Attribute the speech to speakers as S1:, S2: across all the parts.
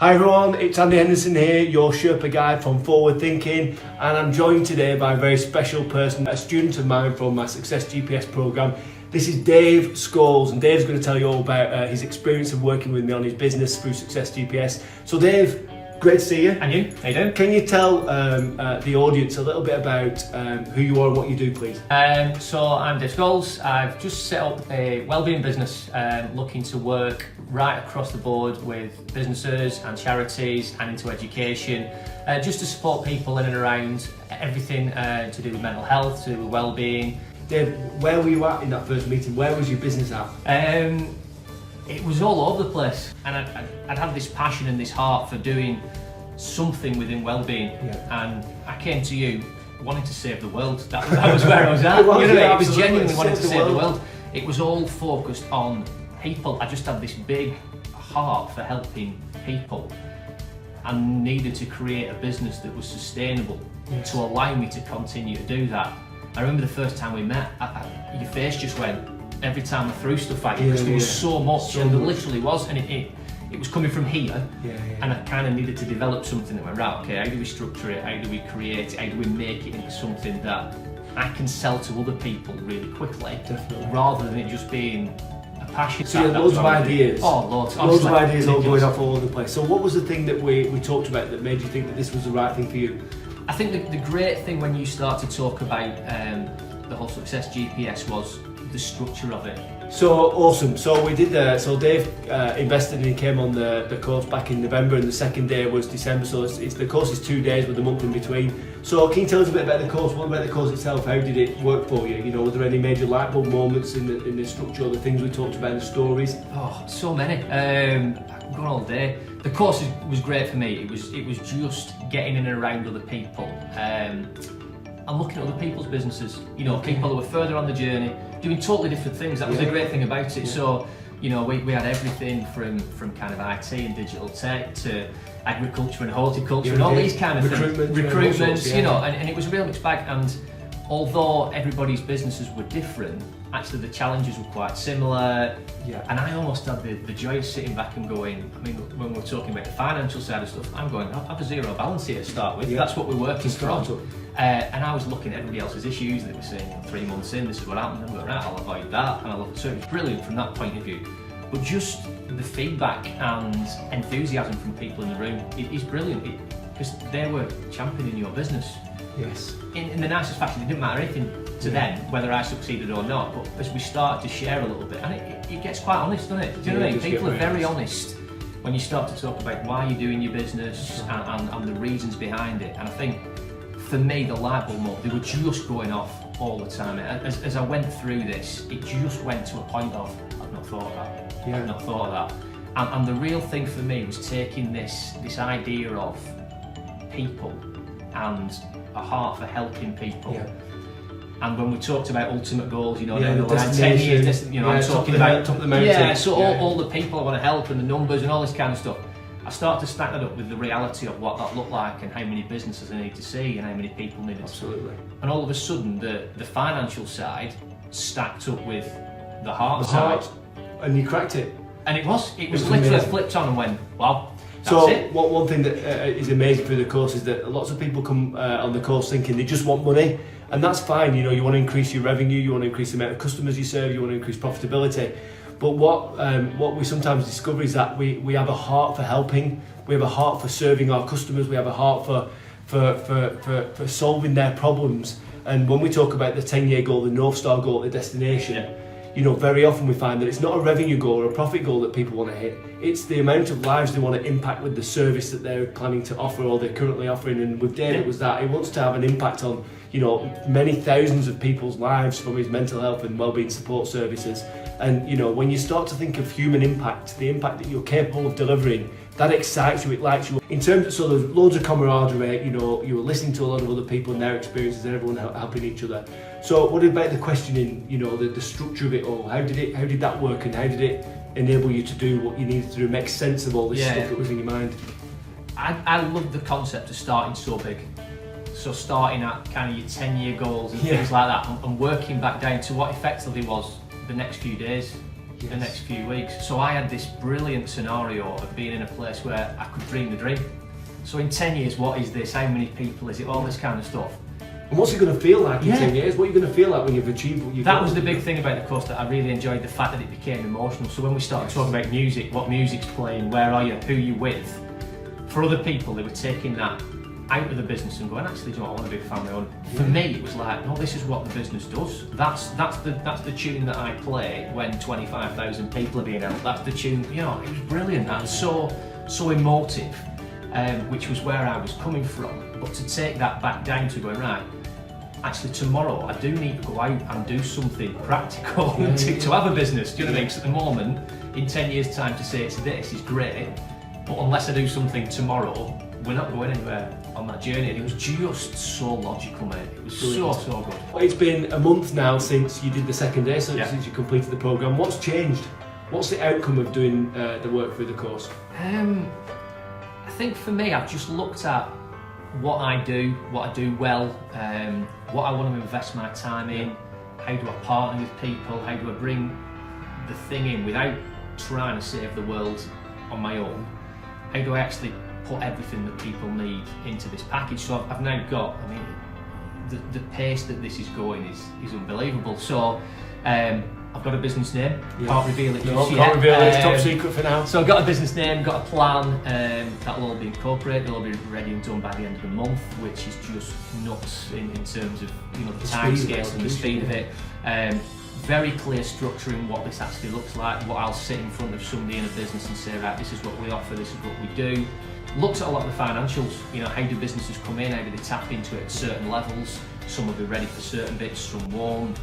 S1: Hi everyone, it's Andy Henderson here, your Sherpa guide from Forward Thinking, and I'm joined today by a very special person, a student of mine from my Success GPS program. This is Dave Scholes, and Dave's going to tell you all about his experience of working with me on his business through Success GPS. So Dave, great to see you.
S2: And you, how you doing?
S1: Can you tell the audience a little bit about who you are and what you do, please?
S2: So I'm Dave Scholes. I've just set up a wellbeing business looking to work right across the board with businesses and charities and into education, just to support people in and around everything to do with mental health, to do with wellbeing.
S1: Dave, where were you at in that first meeting? Where was your business at?
S2: It was all over the place, and I'd had this passion and this heart for doing something within wellbeing, and I came to you wanting to save the world. That was where I was at. I was genuinely wanting to save the world. It was all focused on people. I just had this big heart for helping people and needed to create a business that was sustainable to allow me to continue to do that. I remember the first time we met, your face just went every time I threw stuff at you, because there was so much, and there literally was, and it was coming from here, and I kind of needed to develop something that went, right, okay, how do we structure it, how do we create it, how do we make it into something that I can sell to other people really quickly, rather than it just being a passion.
S1: So you had loads of ideas.
S2: Oh, loads.
S1: Loads of ideas all going off all over the place. So what was the thing that we talked about that made you think that this was the right thing for you?
S2: I think the great thing when you start to talk about the whole Success GPS was the structure of it.
S1: So awesome. So we did so Dave invested and he came on the course back in November, and the second day was December. So it's the course is 2 days with a month in between. So can you tell us a bit about the course? What about the course itself? How did it work for you? You know, were there any major light bulb moments in the structure, or the things we talked about in the stories?
S2: Oh, so many. I could go on all day. The course was great for me. It was just getting in and around other people and looking at other people's businesses. You know, people who were further on the journey, doing totally different things. That was the great thing about it. So, you know, we had everything from kind of IT and digital tech to agriculture and horticulture and all these kind of things. Recruitment, you know, and it was a real mixed bag. And although everybody's businesses were different, actually the challenges were quite similar. And I almost had the joy of sitting back and going, I mean, when we're talking about the financial side of stuff, I'm going, I have a zero balance here to start with. That's what we're working from. And I was looking at everybody else's issues. They were saying, 3 months in, this is what happened. I'm going, right, I'll avoid that. And I love it. So it was brilliant from that point of view. But just the feedback and enthusiasm from people in the room is brilliant, because they were championing your business.
S1: Yes.
S2: In the nicest fashion. It didn't matter anything to them whether I succeeded or not, but as we started to share a little bit, and it gets quite honest, doesn't it? Do you know what I mean? People are very honest when you start to talk about why you're doing your business and the reasons behind it. And I think for me, the light bulb moment, they were just going off all the time. As I went through this, it just went to a point of, I've not thought of that. I've not thought of that. And the real thing for me was taking this idea of people and a heart for helping people. And when we talked about ultimate goals, you know, the 10 years, you know, I'm talking about
S1: top of the mountain.
S2: All the people I want to help and the numbers and all this kind of stuff. I started to stack that up with the reality of what that looked like and how many businesses I need to see and how many people needed to see. And all of a sudden, the financial side stacked up with the heart side.
S1: And you cracked it.
S2: And it was literally flipped on and went, wow.
S1: So one thing that is amazing through the course is that lots of people come on the course thinking they just want money, and that's fine. You know, you want to increase your revenue, you want to increase the amount of customers you serve, you want to increase profitability. But what we sometimes discover is that we have a heart for helping, we have a heart for serving our customers, we have a heart for solving their problems. And when we talk about the 10-year goal, the North Star goal, the destination, you know, very often we find that it's not a revenue goal or a profit goal that people want to hit. It's the amount of lives they want to impact with the service that they're planning to offer or they're currently offering. And with Dave, it was that he wants to have an impact on, you know, many thousands of people's lives from his mental health and wellbeing support services. And you know, when you start to think of human impact, the impact that you're capable of delivering, that excites you, it lights you. In terms of, so there's loads of camaraderie, you know, you were listening to a lot of other people and their experiences and everyone helping each other. So what about the questioning, you know, the structure of it all? How did that work, and how did it enable you to do what you needed to do, make sense of all this stuff that was in your mind?
S2: I love the concept of starting so big. So starting at kind of your 10-year goals and things like that, and working back down to what effectively was the next few days. the next few weeks. So I had this brilliant scenario of being in a place where I could dream the dream. So in 10 years, what is this? How many people is it? All this kind of stuff.
S1: And what's it going to feel like in 10 years? What are you going to feel like when you've achieved what you've
S2: That
S1: done?
S2: was the big thing about the course that I really enjoyed, the fact that it became emotional. So when we started talking about music, what music's playing, where are you, who you with, for other people, they were taking that out of the business and going, actually, do you know what, I want to be family owned. For me, it was like, no, this is what the business does. That's the tune that I play when 25,000 people are being held. That's the tune, you know, it was brilliant. That's so emotive, which was where I was coming from. But to take that back down to going, right, actually tomorrow I do need to go out and do something practical to have a business, do you know what I mean? 'Cause at the moment, in 10 years time to say it's this is great, but unless I do something tomorrow, we're not going anywhere on that journey. And it was just so logical, mate. It was so good.
S1: It's been a month now since you did the second day, so
S2: Yeah.
S1: since you completed the programme. What's changed? What's the outcome of doing the work through the course?
S2: I think for me, I've just looked at what I do well, what I want to invest my time in, how do I partner with people, how do I bring the thing in without trying to save the world on my own, how do I actually put everything that people need into this package. So I've now got, I mean, the pace that this is going is unbelievable. So I've got a business name, can't reveal it just yet.
S1: Can't reveal it, it's top secret for now.
S2: So I've got a business name, got a plan, that'll all be incorporated, it'll all be ready and done by the end of the month, which is just nuts in terms of, you know, the time scales and the speed of it. Very clear structure in what this actually looks like, what I'll sit in front of somebody in a business and say, right, this is what we offer, this is what we do. Looked at a lot of the financials, you know, how do businesses come in, how do they tap into it at certain levels, some will be ready for certain bits, some won't.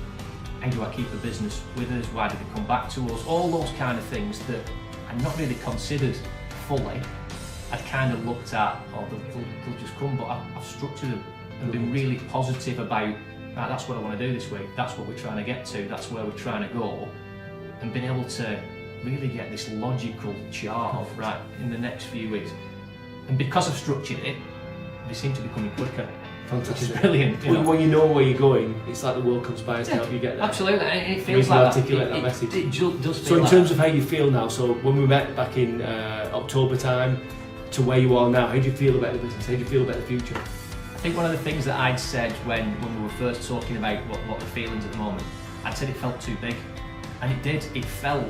S2: How do I keep a business with us, why do they come back to us, all those kind of things that are not really considered fully. I've kind of looked at, oh, they'll just come, but I've structured them and been really positive about, right, that's what I want to do this week, that's what we're trying to get to, that's where we're trying to go, and been able to really get this logical chart of, right, in the next few weeks. And because I've structured it, they seem to be coming quicker.
S1: Fantastic.
S2: Which is brilliant.
S1: When you know where you're going, it's like the world conspires to help you get there.
S2: Absolutely, and it
S1: We
S2: feels
S1: can
S2: like
S1: articulate that message.
S2: It does feel
S1: So in
S2: like
S1: terms of how you feel now, so when we met back in October time to where you are now, how do you feel about the business? How do you feel about the future?
S2: I think one of the things that I'd said when we were first talking about what the feelings at the moment, I'd said it felt too big, and it did. It felt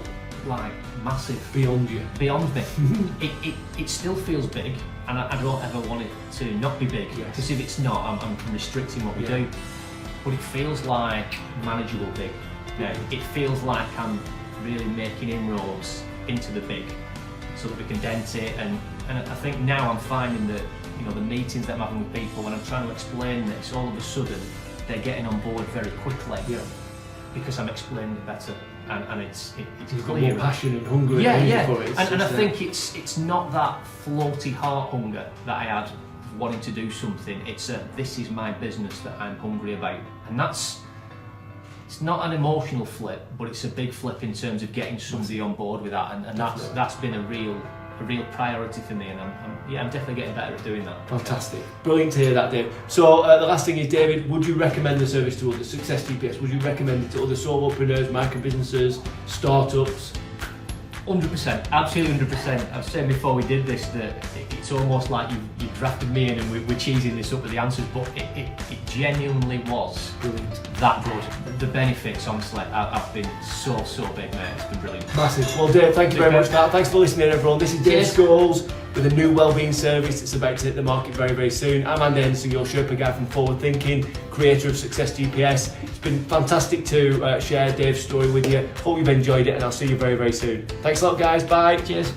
S2: like massive.
S1: Beyond you.
S2: Beyond me. it still feels big, and I don't ever want it to not be big, because if it's not, I'm restricting what we do. But it feels like manageable big. Yeah. It feels like I'm really making inroads into the big, so that we can dent it. And I think now I'm finding that, you know, the meetings that I'm having with people, when I'm trying to explain this, all of a sudden they're getting on board very quickly.
S1: Yeah.
S2: Because I'm explaining it better, and it's
S1: You've got
S2: clear.
S1: more passion and hunger for it.
S2: And I think it's not that floaty heart hunger that I had wanting to do something. It's this is my business that I'm hungry about, and it's not an emotional flip, but it's a big flip in terms of getting somebody on board with that, and that's been a real priority for me, and I'm definitely getting better at doing that.
S1: Fantastic. Brilliant to hear that, Dave. So the last thing is, David, would you recommend the service to others, Success GPS? Would you recommend it to other solopreneurs, micro businesses, startups?
S2: 100%, absolutely 100%. I've said before we did this that it's almost like you drafted me in and we're cheesing this up with the answers, but it genuinely was that good. The benefits, honestly, have been so big, mate. It's been brilliant.
S1: Massive. Well, Dave, thank you very much for that. Thanks for listening, everyone. This is Dave Scholes with a new wellbeing service that's about to hit the market very, very soon. I'm Andy Henderson, your Sherpa guy from Forward Thinking, creator of Success GPS. It's been fantastic to share Dave's story with you. Hope you've enjoyed it, and I'll see you very, very soon. Thanks a lot, guys. Bye.
S2: Cheers.